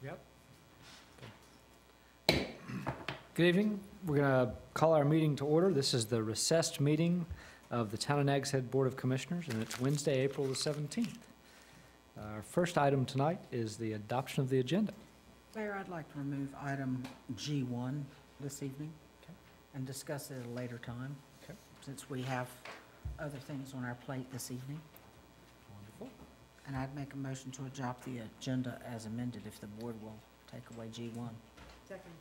Yep. Good evening. We're going to call our meeting to order. This is the recessed meeting of the Town of Nags Head Board of Commissioners, and it's Wednesday, April the 17th. Our first item tonight is the adoption of the agenda. Mayor, I'd like to remove item G1 this evening and discuss it at a later time, since we have other things on our plate this evening. Wonderful. And I'd make a motion to adopt the agenda as amended if the board will take away G1. Second.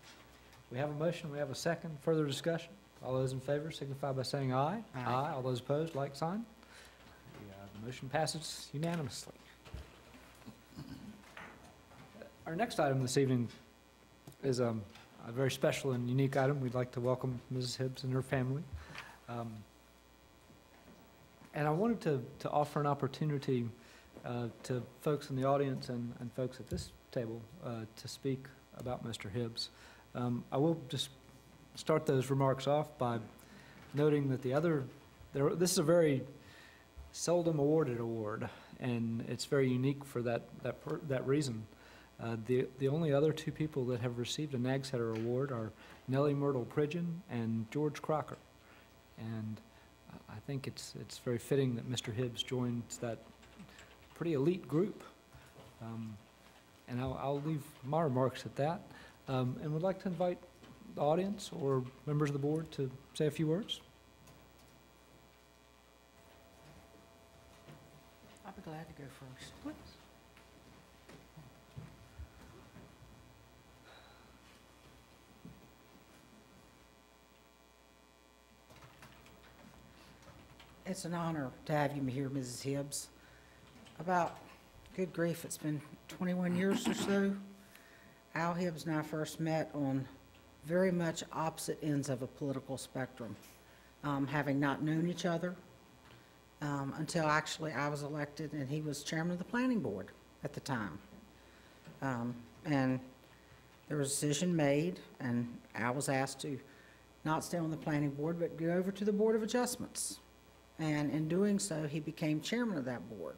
We have a motion, we have a second. Further discussion? All those in favor signify by saying aye. Aye. All those opposed, like sign. The motion passes unanimously. Our next item this evening is a very special and unique item. We'd like to welcome Mrs. Hibbs and her family. And I wanted to offer an opportunity to folks in the audience and folks at this table to speak about Mr. Hibbs. I will just start those remarks off by noting that this is a very seldom awarded award, and it's very unique for that reason. The only other two people that have received a Nags Header Award are Nellie Myrtle Pridgeon and George Crocker, and I think it's very fitting that Mr. Hibbs joins that pretty elite group. And I'll leave my remarks at that, and would like to invite the audience or members of the board to say a few words. I'll be glad to go first. Please. It's an honor to have you here, Mrs. Hibbs. About, good grief, it's been 21 years or so. Al Hibbs and I first met on very much opposite ends of a political spectrum, having not known each other until actually I was elected and he was chairman of the planning board at the time. And there was a decision made, and Al was asked to not stay on the planning board but go over to the Board of Adjustments. And in doing so, he became chairman of that board.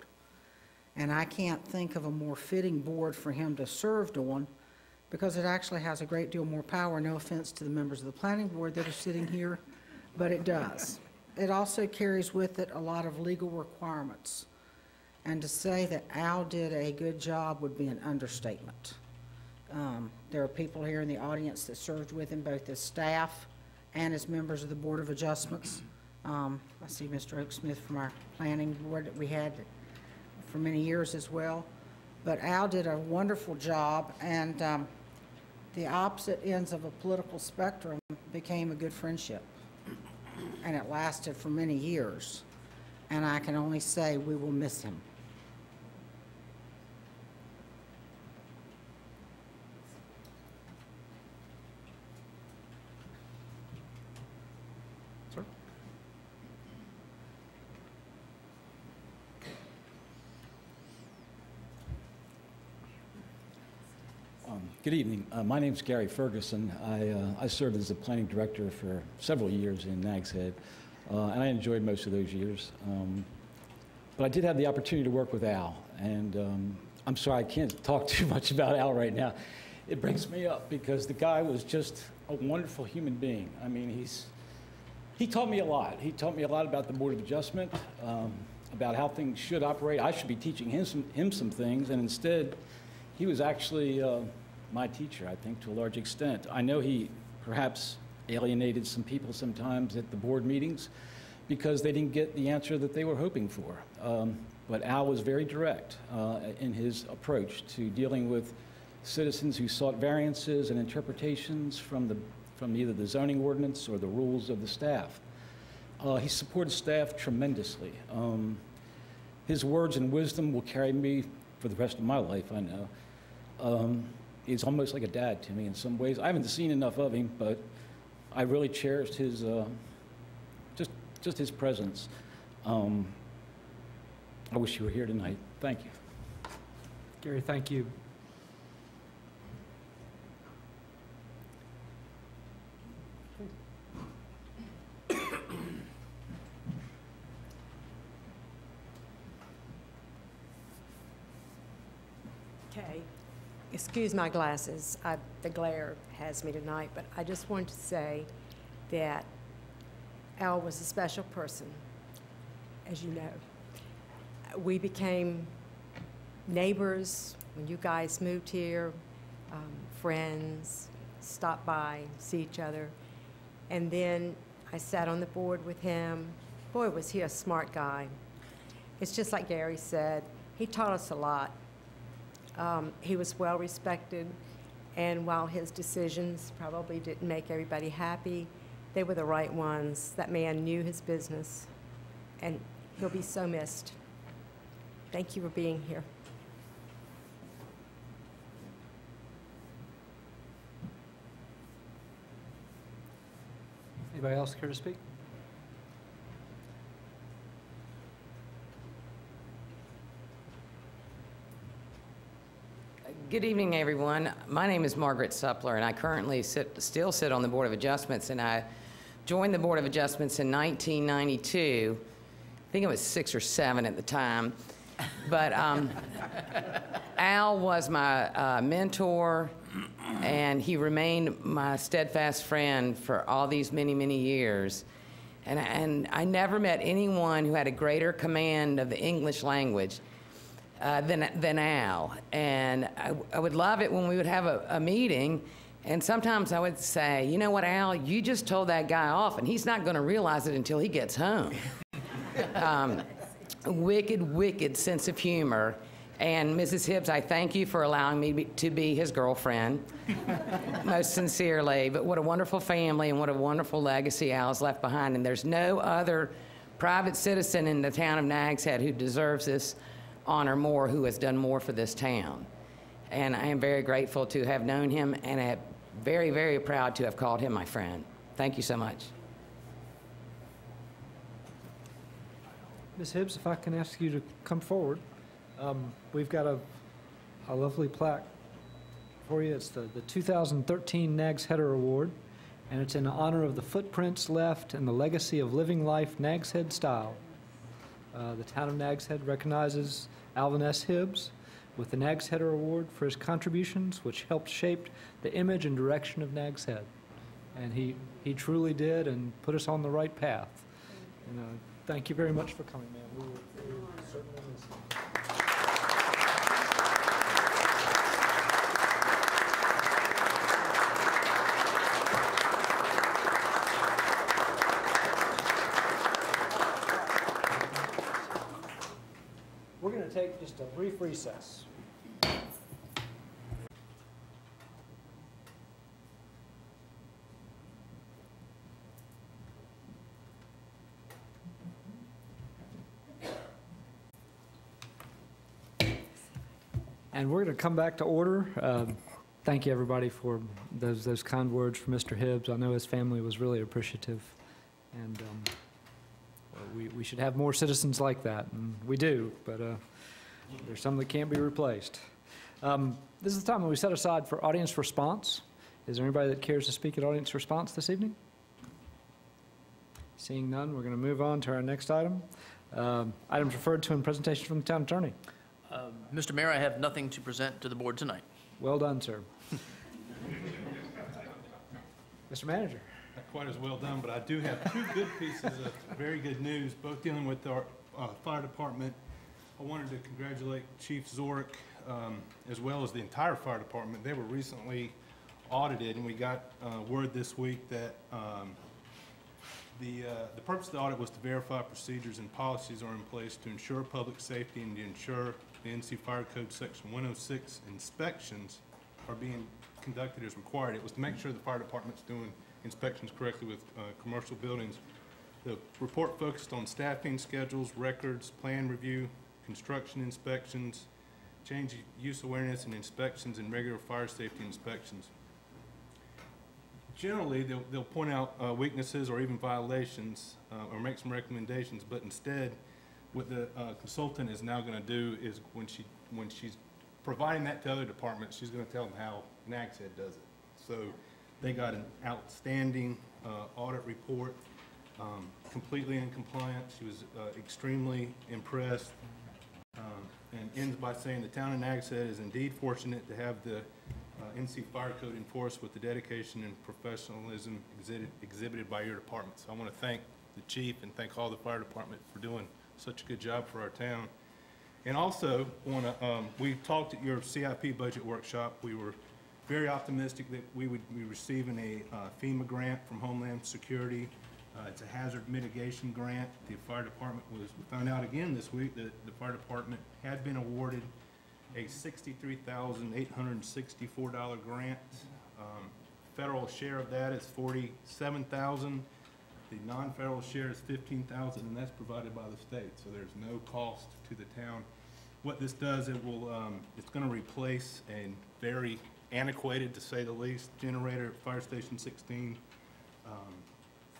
And I can't think of a more fitting board for him to serve on, because it actually has a great deal more power. No offense to the members of the planning board that are sitting here, but it does. It also carries with it a lot of legal requirements. And to say that Al did a good job would be an understatement. There are people here in the audience that served with him, both as staff and as members of the Board of Adjustments. I see Mr. Oak Smith from our planning board that we had for many years as well. But Al did a wonderful job, and the opposite ends of a political spectrum became a good friendship. And it lasted for many years. And I can only say we will miss him. Sir? Good evening. My name is Gary Ferguson. I served as the planning director for several years in Nags Head, and I enjoyed most of those years. But I did have the opportunity to work with Al, and I'm sorry I can't talk too much about Al right now. It brings me up because the guy was just a wonderful human being. I mean, he taught me a lot. He taught me a lot about the Board of Adjustment, about how things should operate. I should be teaching him some things, and instead, he was actually my teacher, I think, to a large extent. I know he perhaps alienated some people sometimes at the board meetings because they didn't get the answer that they were hoping for. But Al was very direct in his approach to dealing with citizens who sought variances and interpretations from either the zoning ordinance or the rules of the staff. He supported staff tremendously. His words and wisdom will carry me for the rest of my life, I know. He's almost like a dad to me in some ways. I haven't seen enough of him, but I really cherished his, just his presence. I wish you were here tonight. Thank you. Gary, thank you. Okay. Excuse my glasses. The glare has me tonight, but I just wanted to say that Al was a special person, as you know. We became neighbors when you guys moved here, friends, stopped by, see each other. And then I sat on the board with him. Boy, was he a smart guy. It's just like Gary said, he taught us a lot. He was well respected, and while his decisions probably didn't make everybody happy, they were the right ones. That man knew his business, and he'll be so missed. Thank you for being here. Anybody else care to speak? Good evening, everyone. My name is Margaret Suppler, and I currently still sit on the Board of Adjustments, and I joined the Board of Adjustments in 1992. I think it was 6 or 7 at the time. But Al was my mentor, and he remained my steadfast friend for all these many, many years. And I never met anyone who had a greater command of the English language than Al. And I would love it when we would have a meeting, and sometimes I would say, you know what, Al, you just told that guy off, and he's not going to realize it until he gets home. Wicked, wicked sense of humor. And Mrs. Hibbs, I thank you for allowing me to be his girlfriend, most sincerely. But what a wonderful family and what a wonderful legacy Al's left behind. And there's no other private citizen in the town of Nags Head who deserves this honor more, who has done more for this town. And I am very grateful to have known him, and I'm very, very proud to have called him my friend. Thank you so much. Ms. Hibbs, if I can ask you to come forward. We've got a lovely plaque for you. It's the 2013 Nags Header Award, and it's in honor of the footprints left and the legacy of living life Nags Head style. The town of Nags Head recognizes Alvin S. Hibbs with the Nags Header Award for his contributions, which helped shape the image and direction of Nags Head. And he truly did, and put us on the right path. And, thank you very much for coming, man. We will certainly miss you. We're going to take just a brief recess. And we're going to come back to order. Thank you, everybody, for those kind words from Mr. Hibbs. I know his family was really appreciative, and we should have more citizens like that, and we do, but there's some that can't be replaced. This is the time when we set aside for audience response. Is there anybody that cares to speak at audience response this evening? Seeing none, we're going to move on to our next item. Items referred to in presentation from the town attorney. Mr. Mayor, I have nothing to present to the board tonight. Well done, sir. Mr. Manager. Not quite as well done, but I do have 2 good pieces of very good news, both dealing with our fire department. I wanted to congratulate Chief Zorek, as well as the entire fire department. They were recently audited, and we got word this week that the purpose of the audit was to verify procedures and policies are in place to ensure public safety and to ensure the NC Fire Code Section 106 inspections are being conducted as required. It was to make sure the fire department's doing inspections correctly with commercial buildings. The report focused on staffing schedules, records, plan review, construction inspections, change use awareness and inspections, and regular fire safety inspections. Generally, they'll point out weaknesses or even violations or make some recommendations, but instead, what the consultant is now going to do is when she's providing that to other departments, she's going to tell them how Nags Head does it. So they got an outstanding audit report, completely in compliance. She was extremely impressed, and and ends by saying, "The town of Nags Head is indeed fortunate to have the NC Fire Code enforced with the dedication and professionalism exhibited by your department." So I want to thank the chief and thank all the fire department for doing such a good job for our town. And also, we talked at your CIP budget workshop. We were very optimistic that we would be receiving a FEMA grant from Homeland Security. It's a hazard mitigation grant. The fire department we found out again this week that the fire department had been awarded a $63,864 grant. Federal share of that is $47,000. The non-federal share is $15,000, and that's provided by the state, so there's no cost to the town. What this does, it's going to replace a very antiquated, to say the least, generator at Fire Station 16.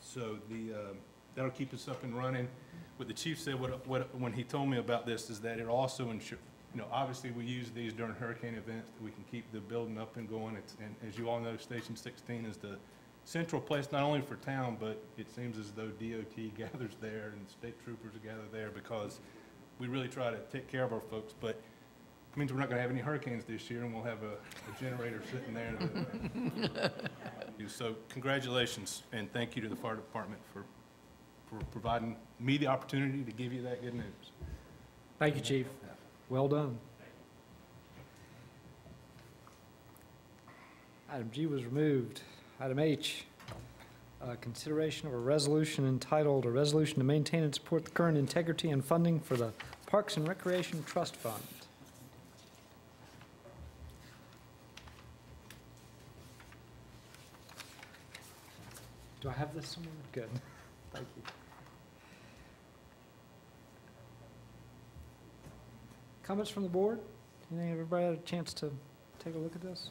So that'll keep us up and running. What the chief said when he told me about this is that it also ensures, obviously we use these during hurricane events that we can keep the building up and going. And as you all know, Station 16 is the central place not only for town, but it seems as though DOT gathers there and state troopers gather there because we really try to take care of our folks. But it means we're not going to have any hurricanes this year, and we'll have a generator sitting there. So congratulations, and thank you to the fire department for providing me the opportunity to give you that good news. Thank you, Chief. Well done. Item G was removed. Item H, consideration of a resolution entitled, "A Resolution to Maintain and Support the Current Integrity and Funding for the Parks and Recreation Trust Fund." Do I have this somewhere? Good. Thank you. Comments from the board? Anything, everybody had a chance to take a look at this?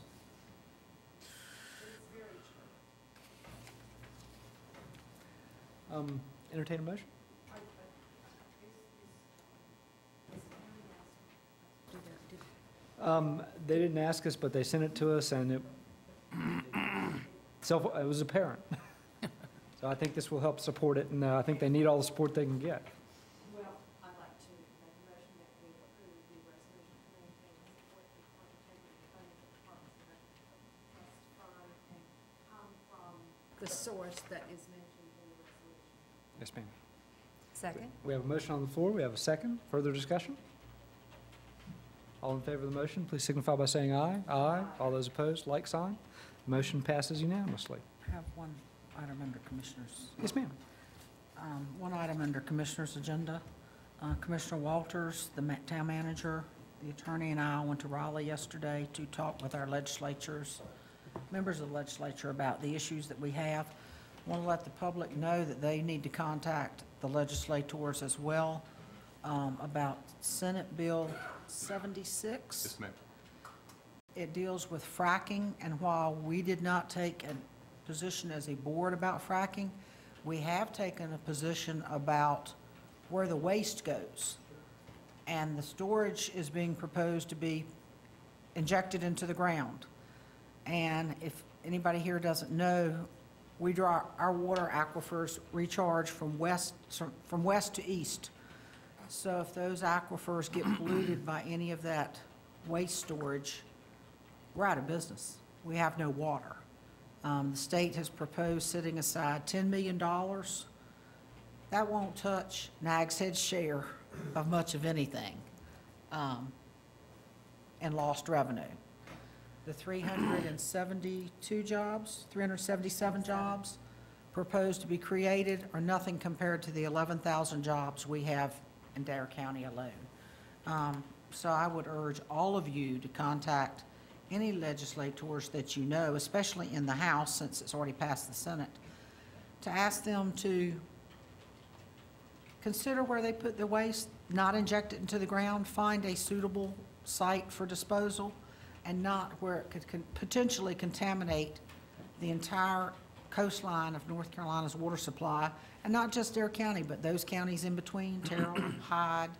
Entertain a motion? They didn't ask us, but they sent it to us, and it was apparent. So I think this will help support it, and I think they need all the support they can get. Well, I'd like to make a motion that we approve the resolution to maintain and support the current integrity and funding of the Parks and Rec Trust Fund and come from the source that is mentioned in the resolution. Yes, ma'am. Second? We have a motion on the floor. We have a second. Further discussion? All in favor of the motion, please signify by saying aye. Aye. All those opposed, like sign. Motion passes unanimously. I have one item under Commissioners. Yes, ma'am. One item under Commissioners' agenda. Commissioner Walters, the town manager, the attorney, and I went to Raleigh yesterday to talk with our legislatures, members of the legislature, about the issues that we have. I want to let the public know that they need to contact the legislators as well about Senate Bill 76. Yes, ma'am. It deals with fracking, and while we did not take a position as a board about fracking, we have taken a position about where the waste goes. And the storage is being proposed to be injected into the ground. And if anybody here doesn't know, we draw our water aquifers recharge from west to east. So if those aquifers get polluted by any of that waste storage, we're out of business. We have no water. The state has proposed setting aside $10 million. That won't touch Nags Head's share of much of anything in lost revenue. The 377 jobs proposed to be created are nothing compared to the 11,000 jobs we have in Dare County alone. So I would urge all of you to contact any legislators that you know, especially in the House, since it's already passed the Senate, to ask them to consider where they put the waste, not inject it into the ground, find a suitable site for disposal, and not where it could potentially contaminate the entire coastline of North Carolina's water supply, and not just Dare County, but those counties in between, Terrell, Hyde.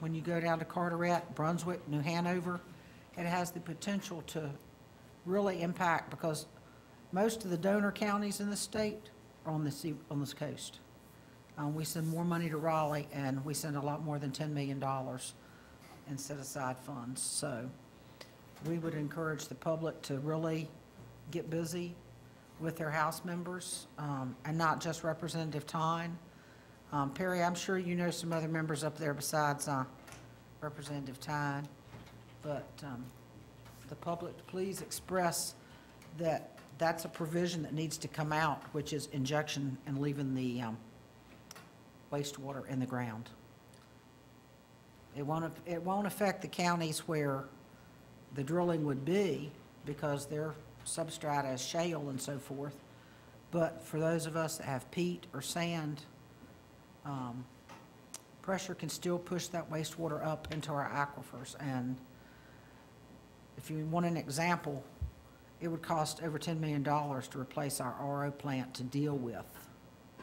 When you go down to Carteret, Brunswick, New Hanover, it has the potential to really impact, because most of the donor counties in the state are on this coast. We send more money to Raleigh, and we send a lot more than $10 million and set aside funds. So we would encourage the public to really get busy with their House members, and not just Representative Tyne. Perry, I'm sure you know some other members up there besides Representative Tyne, but the public, please express that that's a provision that needs to come out, which is injection and leaving the wastewater in the ground. It won't affect the counties where the drilling would be, because their substrata is shale and so forth. But for those of us that have peat or sand, pressure can still push that wastewater up into our aquifers. And if you want an example, it would cost over $10 million to replace our RO plant to deal with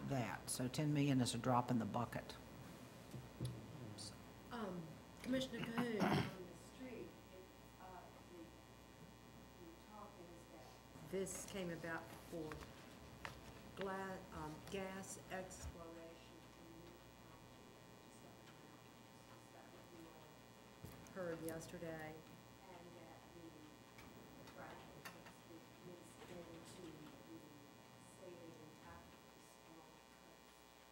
that. So $10 million is a drop in the bucket. Commissioner Cahoon, on the street, the talk is that this came about for gas exploration in Newton County. Is that what you all heard yesterday? And that the fracking is into the saline aquifers along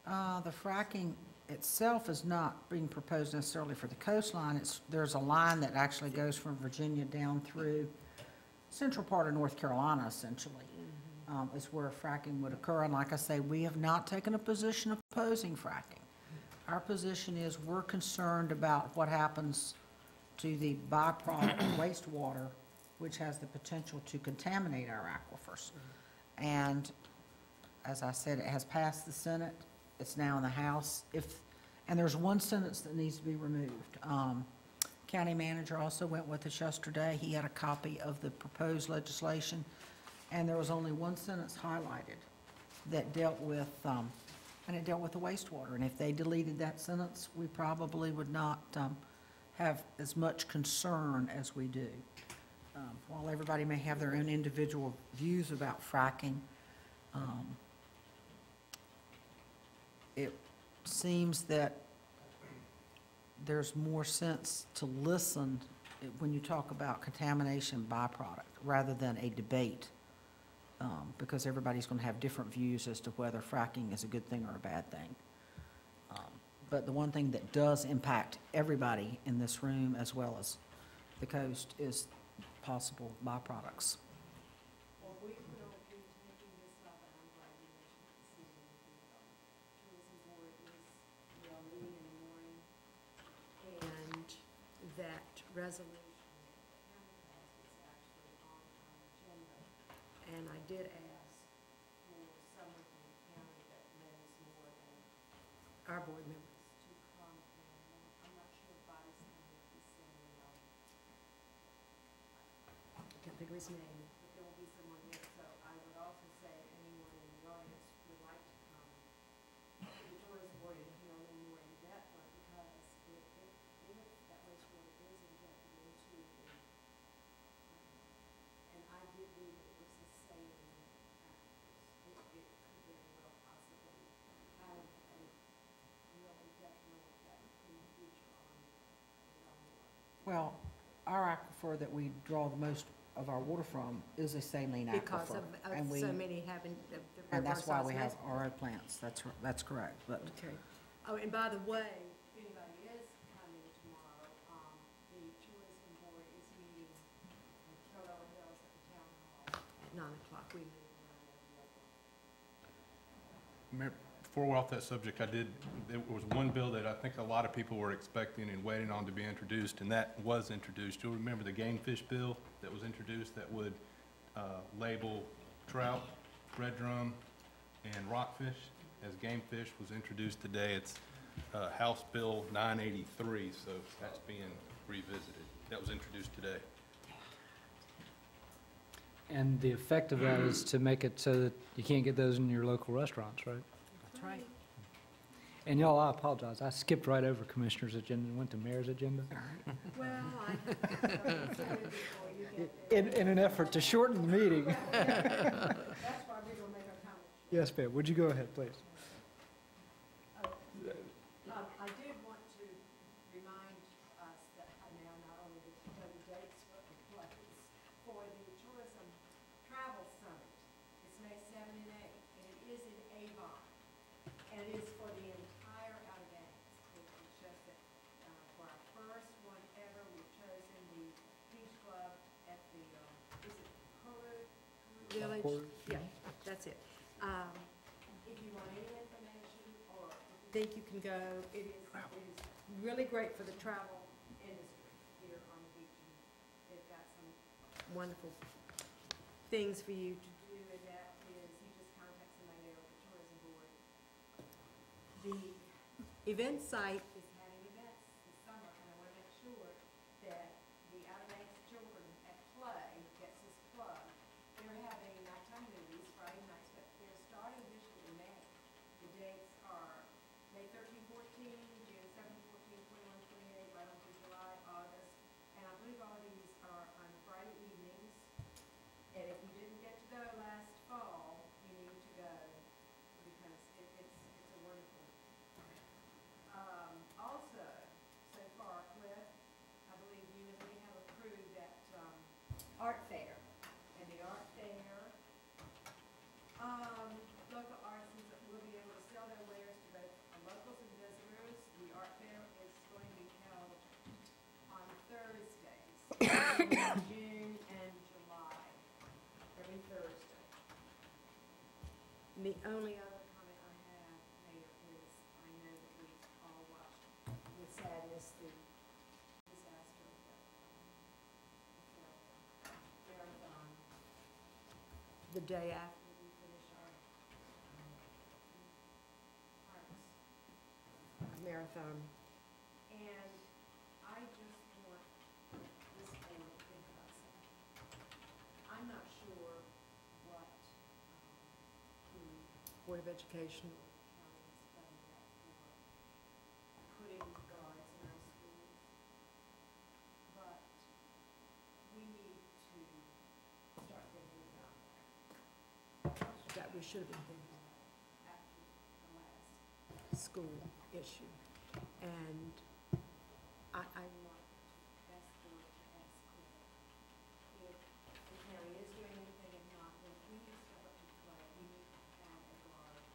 the coast. The fracking itself is not being proposed necessarily for the coastline. There's a line that actually goes from Virginia down through central part of North Carolina, essentially, is where fracking would occur. And like I say, we have not taken a position opposing fracking. Our position is we're concerned about what happens to the byproduct wastewater, which has the potential to contaminate our aquifers. And as I said, it has passed the Senate. It's now in the House. And there's one sentence that needs to be removed. County manager also went with us yesterday. He had a copy of the proposed legislation, and there was only one sentence highlighted that dealt with, and it dealt with the wastewater. And if they deleted that sentence, we probably would not have as much concern as we do. While everybody may have their own individual views about fracking, it seems that there's more sense to listen when you talk about contamination byproduct rather than a debate, because everybody's going to have different views as to whether fracking is a good thing or a bad thing. But the one thing that does impact everybody in this room as well as the coast is possible byproducts. Well, we will be taking this up, and I'm glad you mentioned it this evening. The tourism board is, meeting in the morning, and that resolution that the county passed is actually on our agenda. And I did ask for someone from the county that knows more than our board members to come, and I'm not sure if Bobby's coming, if he's sending, I can't think of his name. but there will be someone there. So I would also say if anyone in the audience would like to come to the tourism board and hear a little more in depth on it, because if that wastewater is injected into the, and I did read that it was the saline aquifers, it could very well possibly have a really detrimental effect in the future on groundwater. Well, our aquifer that we draw the most of our water from is a saline Because aquifer. of And we- so many having the And that's why we have reverse RO plants. That's correct. But osmosis. Okay. Oh, and by the way, If anybody is coming tomorrow, the tourism board is meeting in Kilroy Hills at the town hall. at 9:00, we move around every other. Mayor, before we're off that subject, there was one bill that I think a lot of people were expecting and waiting on to be introduced, and that was introduced. You'll remember the game fish bill that was introduced that would label trout, red drum, and rockfish as game fish was introduced today. It's House Bill 983, so that's being revisited. That was introduced today. And the effect of that is to make it so that you can't get those in your local restaurants, right? that's right. And y'all, I apologize, I skipped right over Commissioner's agenda and went to Mayor's agenda. Well, before you get In an effort to shorten the meeting. there, that's why we don't make our comments. Yes, ma'am, would you go ahead, please? I did want to remind us that and it's for the entire Outer Banks. It's just that, for our first one ever, we've chosen the Beach Club at the, is it Peru Village? Peru. Yeah, that's it. If you want any information or if you think you can go, it is really great for the travel industry here on the beach. And they've got some wonderful things for you to do, and that is, you just contact somebody there with the tourism board. The event site is having events this summer, and I want to make sure that the Outer Banks children at play gets this plug. They're having nighttime movies Friday nights, but they're starting this year in May. The dates are May 13, 14, June 7, 14, 21, 28, right on through July, August. And I believe all of these are on Friday evenings. And if you didn't get to go last fall, you need to go because it's a wonderful. Also, so far, Cliff, I believe you and me have approved that, art fair. And the art fair, local artisans will be able to sell their wares to both locals and visitors. The art fair is going to be held on Thursdays, in June and July, every Thursday. And the only other comment I have, Mayor, is I know that we all watched with sadness the disaster of the marathon the day after we finish our marathon. And I just want this board to think about something. I'm not sure what the Board of Education or the county is funding that for putting guards in our schools. But we need to start thinking about that. That we should have been thinking about after the last school issue. And I want to ask the board to ask Cliff if the county is doing anything, if not, then we need to step up to the plate. We need to have a guard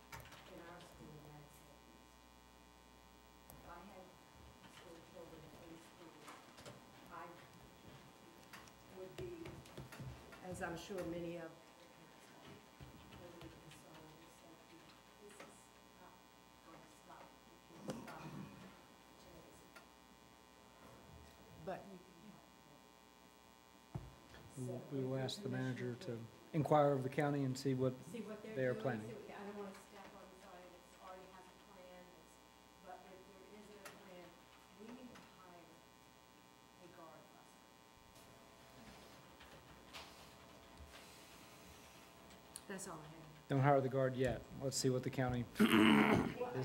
in our school in Nags Head East. If I had school children in school, I would be, as I'm sure many of the parents are, totally concerned with safety. This is not going to stop. We can't stop terrorism. But you can help. We will ask the manager to inquire of the county and see what See what they they're are doing. planning. See what I don't want to step on somebody that's already has a plan, but if there isn't a plan, we need to hire a guard buster. That's all I have. Don't hire the guard yet. Let's see what the county is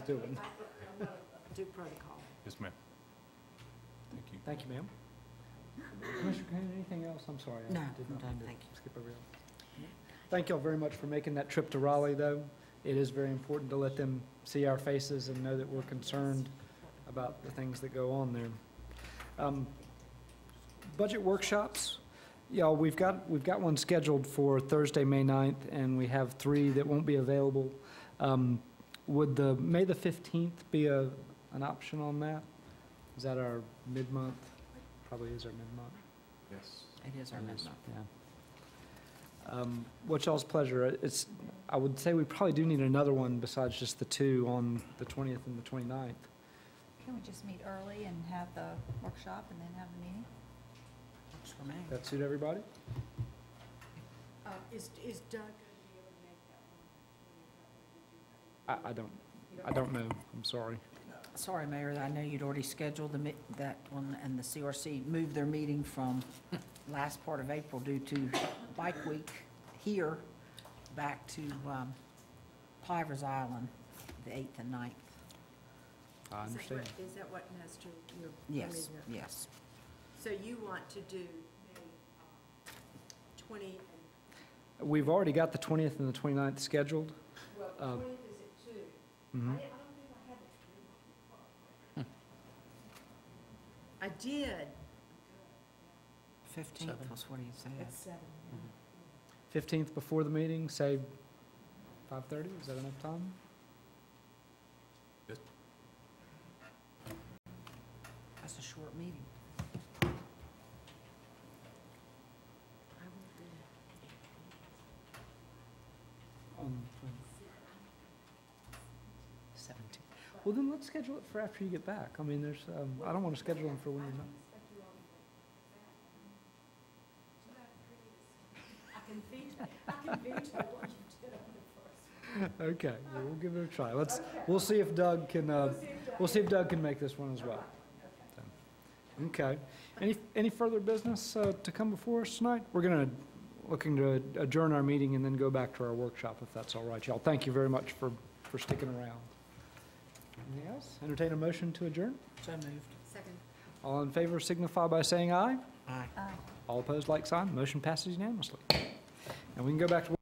doing. I want to do protocol. Yes, ma'am. Thank you. Thank you, ma'am. Commissioner Kane, anything else? I'm sorry. I No, did I'm not done, mean to thank you. skip over that. Thank y'all very much for making that trip to Raleigh, though. It is very important to let them see our faces and know that we're concerned about the things that go on there. Budget workshops, y'all, we've got one scheduled for Thursday, May 9th, and we have 3 that won't be available. Would the May the 15th be an option on that? Is that our mid-month? Probably is our mid-month. Yes. It is our mid-month. Yeah. What's y'all's pleasure? I would say we probably do need another one besides just the 2 on the 20th and the 29th. Can we just meet early and have the workshop and then have the meeting? Works for me. That suit everybody? Is Doug going to be able to make that one? I don't know. I'm sorry. Sorry, Mayor, I know you'd already scheduled that one, and the CRC moved their meeting from last part of April due to Bike Week here back to Pivers Island, the 8th and 9th. I understand. Is that what, Nestor, you're? Yes, yes. So you want to do May 20 and, We've already got the 20th and the 29th scheduled. well, the 20th is at 2. I Mhm. don't think I had it. I did. 15th was what he said. It's 7. 15th before the meeting, say 5:30? Is that enough time? That's a short meeting. On 17. Well, then let's schedule it for after you get back. I mean, there's, I don't want to schedule them for when you're not. Okay, well, we'll give it a try. We'll see if Doug can, we'll see if Doug can make this one as well. So, okay. Any further business to come before us tonight? We're looking to adjourn our meeting and then go back to our workshop, if that's all right, y'all. Thank you very much for sticking around. Anything else? Entertain a motion to adjourn? So moved. Second. All in favor signify by saying aye. Aye. Aye. All opposed, like sign. Motion passes unanimously. And we can go back to